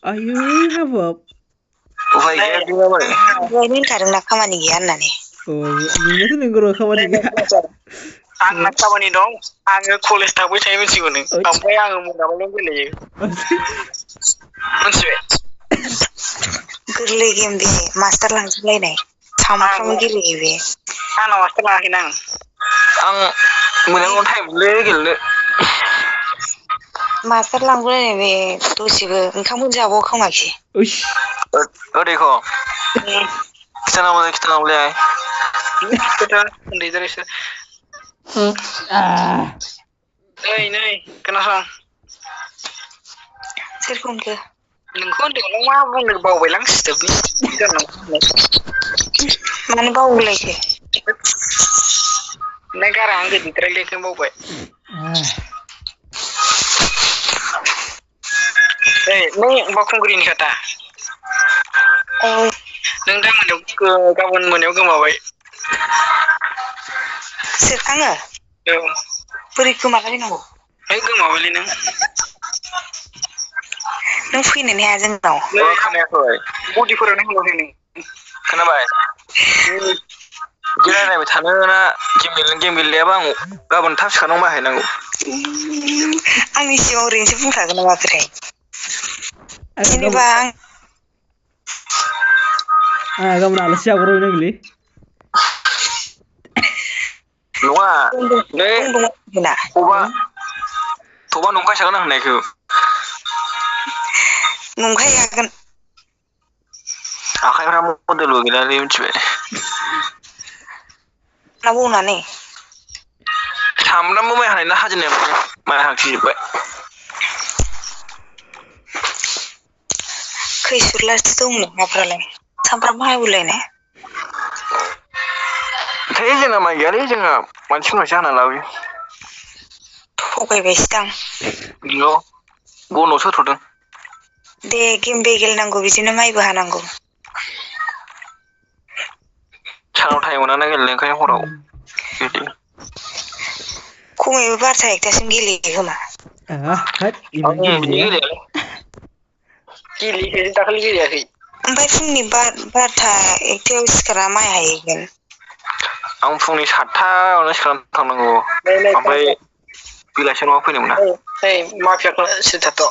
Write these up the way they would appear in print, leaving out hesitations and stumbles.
आयै हाबाब उफाय गैया बिमाबो दहायनो होनखादोंना खामानि गैया होननानै नोंनाथ' नोंगौ र' खामानि गैया आंना खामानि दं आङो कलेज थांबाय थायो मिथिगौ नों ओमफ्राय आङो मोनाबाल' गेलेयो मिथिबाय गोरलै गेम बे मास्टार लांजोबलायनाय सामफ्रामबो गेलेयो बे आंनाव मास्टार लाङाखैना आं मोनायाव टाइम मोनलै गेलेनो मास्टार लांगुलायनाय बे दसेबो ओंखाम जाबावो खोमाखि ओरैखौ खिथानांगौलै उन्दैद्रायसो नै खोनासं सोरखौ होनखो नोंखौ होनदों मा बुंनो बावबायलां सिथोबनि मानो बावलायखो नों गाराङा गोदैद्रायलै बेखौनो बावबाय नों बावखुंग्रिनि खोथा नों गाबोन मोनायाव गोमाबाय सोर आङो औ बोरै गोमालाबायनांगौ गोमाबायलै नों फैनोनो हाया जोंनाव खोनायाखै बडिफोरावनो होनहरदों नों खोनाबाय बिदि रायलायबाय थानो ना गेम गेलेयाबा आं गाबोन थाब सिखारनांगौ बाहायनांगौ आंनि सिगाङाव ओरैनोसो बुंखागोन ना माखोथाय जेनेबा आं गाबोन आलासि जाग्रहैनांगौलै नङा नै थबा नंखायसोगोन आं होननायखौ नंखाय जागोन आखाइफ्रा मडेलबो गैलालै मिथिबाय बुंनानै सामब्रामबो माइ हानाय ना हाजेननाय माइ हांसिजोब्बाय खैसुरलासो दंमोन हाफ्रालाय सामफ्रामबो हाबोलायनाय जोंना माइ गैयालै जोंहा मानसिफोरनावसो हाना लाबोयो थगायबायसोदां बनआवसो होथ'दों दे गेम गेलेनांगौ बिदिनो माइबो हानांगौ सानाव टाइम मोना ना गेलेनो ओंखायनो हराव खमैबो 12 एकथासिम गेलेयो खोमा गेलेयाखै दाखालि गेलेयाखै ओमफ्राय फुंनि 12 एकथायाव सिखारना माइ हाहैगोन आं फुंनि 7थायावनो सिखारनानै थांनांगौ ओमफ्राय बेलासियाव न'आव फैनो मोना माफियाखौ सिरिथाथ'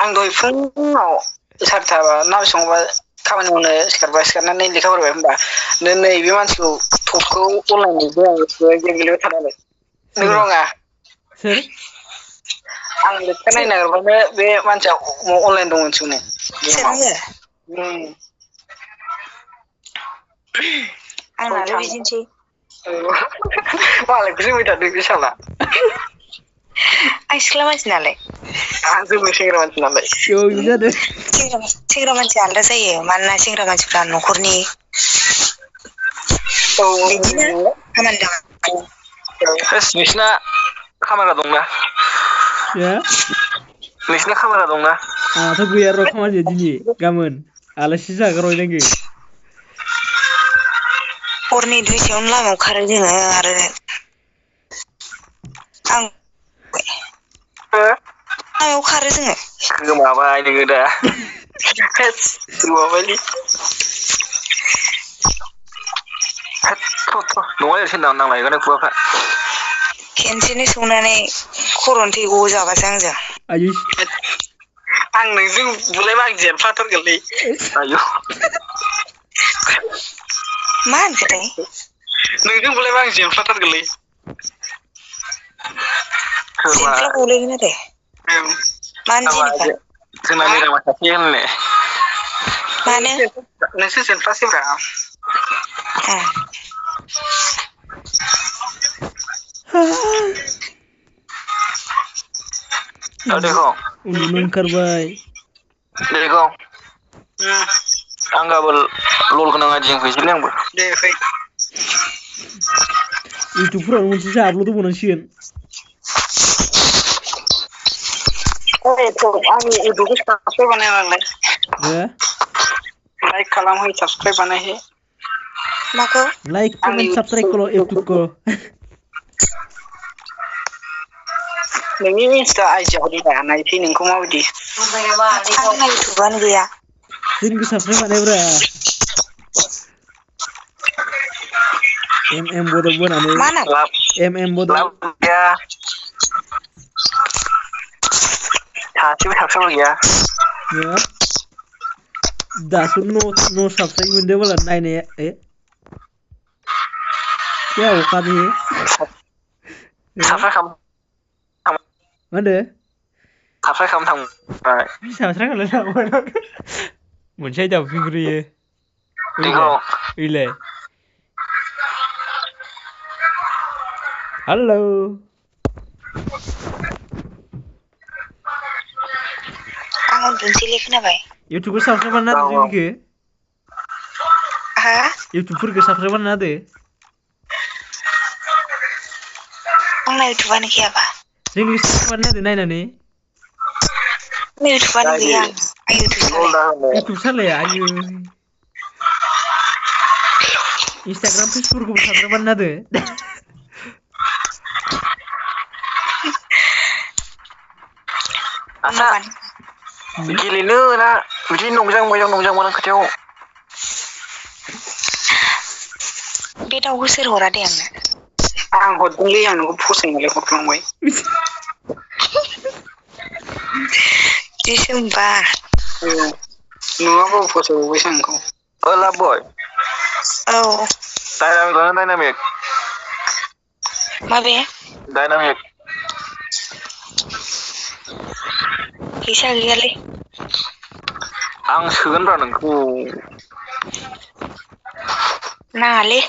आं दहाय फुङाव 7था ना बेसेबांबा खामानि मावनो सिखारनानै लेखा फरायबाय होनबा नैबे मानसिखौ टपखौ अनलाइन गेलेबाय थानांगौ नों रङा सोर आं लेखा नायनो नागिरबानो बे मानसिया अनलाइन दं मोनसिगौनो आंनालाय बिदिनोसै मालायखौसो होबाय थादों बे साला आं सिख्ला मानसि नालाय आं जोंबो सेंग्रा मानसि नालाय बेबो जादों सेंग्रा मानसिया आलादा जायो मानोना सेंग्रा मानसिफ्रा न'खरनि बिदिनो खामानि नोंसिना खामारा दंना नोंसिना खामारा दंना आंहाथ' गैया र' खामानिया दिनै गाबोन आलासि जाग्रहैनांगौ हरनि 2टायावनो लामायाव खारो जोङो आरो आं लामायाव खारो जोङो गोमाबाय नोङो दा गोमाबायलै नङा सोरनाव नांलायगोन खुगाफ्रा खेनसेनो सौनानै खर'नि थै गजाबासो आंजों आं नोंजों बुलाय जेनफ्लाथारगोनलै आयौ मा होनखोथाय नोंजों बुलायबा आं जेनफ्लाथारगोनलै जेनफ्ला गलायगोन आरो मानो जेनेबा जोंना मेदामा सासे होनलाय मानो नोंसो जेनफ्लासैब्रा उन्दुनो ओंखारबाय आं गाबोन लल गोनां आदिजों फैसैलै आंबो दे फै इउटुबफोरावनो मोनसे आपल'ड होबावनांसिगोन आंनि इउटुबखौ साबसक्राइब बानायनालाय लाइक खालामहै साबसक्राइब बानायहै माखौ लाइक कमेन्ट साबस्क्राइब करो इउटुब को नोंनि इन्स्टा आइडिया हरदों नायसै नोंखौ माबायदि आंना इउटुबानो गैया जोंनिखौ साबस्क्राइब बानायब्रा एम बड'क बोनानै मा होनो एम बड'क लाब गैया सासेबो साबस्क्राइबार गैया दासो न' साबस्क्राइब मोनदों बोला नायनाया क्या औखा दे साबस्क्राइब खालाम मा होनदो साबस्क्राइब खालामनो साबस्क्राइब खालामनो मोनसे आयदायाव फैग्रोयो बेखौ ओइलाय हेलौ आं उन्दुनोसैलै खोनाबाय इउटुबखौ साबस्क्राइब बानायना होदो जोंनिखौ हा इउटुबफोरखौ साबस्क्राइब बानायना होदो आंना इउटुबानो गैयाबा जोंनिखौ साबस्क्राइब बानायना होदो नायनानै आंना इउटुबानो गैया आं इउटुब सालाया आयो इन्सटाग्राम फेसबुकफोरखौबो साबस्क्राइब बानायना होदो आसा गेलेनो ना बिदि नंजां मोजां खोथायाव बे दाउखौ सोर हरा दे आंनो आं हरदोंलै आं नोंखौ फसायनानै हरफ्लांबाय बिदिसो होमबा नङाबाबो फसायबावबायसो आंखौ लाभ बय औ डायनामिक माबे डायनामिक फैसा गैयालै आं सोगोनब्रा नोंखौ नाङालै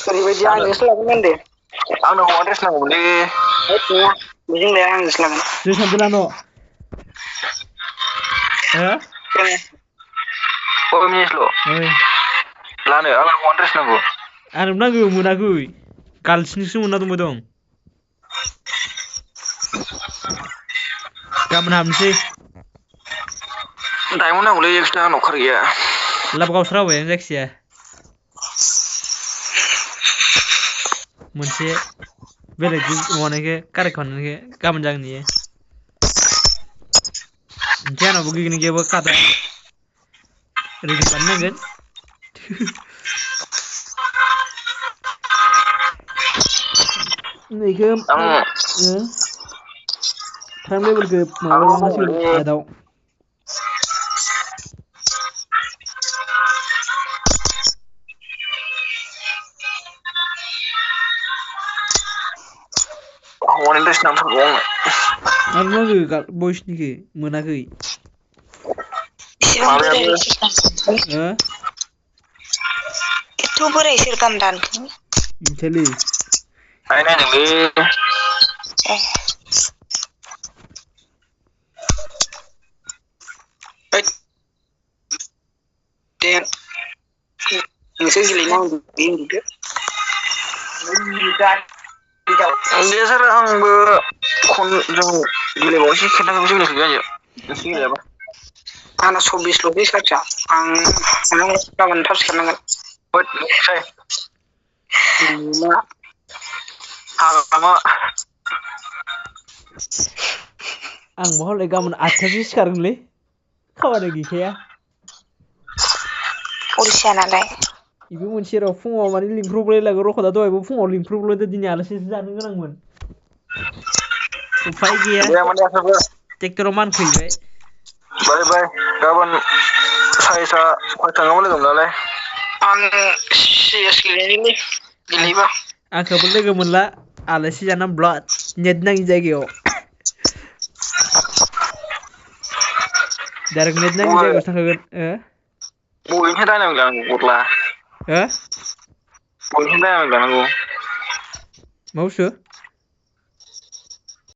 ओरैबायदि आंजोंसो लागोन होनदे आंनो हौवा ड्रेस नांगौमोनलै नङा बेजों लाया आंजोंसो लागोन जों सानदों न' लानो आंनो हौवा ड्रेस नांगौ आंनोबो नांगौ मोनाखै गार्लसनिसो मोनना दंबाय दं गाबोन हाबनोसै डायमन्ड नांगौलै एक्सट्रा आंनाव खार गैया लाब गावस्रा होबाय आं जायखिजाया मोनसे बेलेग माबानायखौ कारेक्ट खालामनायखौ गाबोन जागोन इयो ओमफ्राय आंनावबो गैगोन गैयाबा कादा रेडि बानायनांगोन नैखौ प्राइम लेभेलखौ माबायाव लांनांसिगोन एडआव हौवानि ड्रेस नांथारगौ आंनो आरो नांगौ बयसनिखौ मोनाखै एथ' बोराय सोर गान दानखो मिथियालै नायनायदोंलै नोंसोर गेलेनो आं उन्दुदो दे सार आंबो जों गेलेबावनोसै खेन्थाखौबो जोंनिखौ जायो नोंसोर गेलेयाबा आंना 24ल'सै सार्जा आं गाबोन थाब सिखारनांगोन हाग्रामा आंबो हले गाबोन 8थासो सिखारगोनलै खामानि गैखाया अलसिया नालाय बेबो मोनसे र' फुङाव माने लिंख्रबलायलागो रखदा दहायबो फुङाव लिंख्रबलायदो दिनै आलासिसो जानो गोनांमोन उफाय गैया ट्रेक्टराव मानखोहैबाय बाय गाबोन साइसा खयथाङाव लोगो मोनलालाय आं सिएस गेलेनोलै गेलेयोबा आंखौबो लोगो मोनला आलासि जाना ब्लाड नेट नाङि जायगायाव डाइरेक्ट नेट नाङि जायगायावसो थांखागोन बबेनिफ्राय डायनामिक लानांगौ गस्ला हो बबेनिफ्राय डायनामिक लानांगौ मा बुस्थु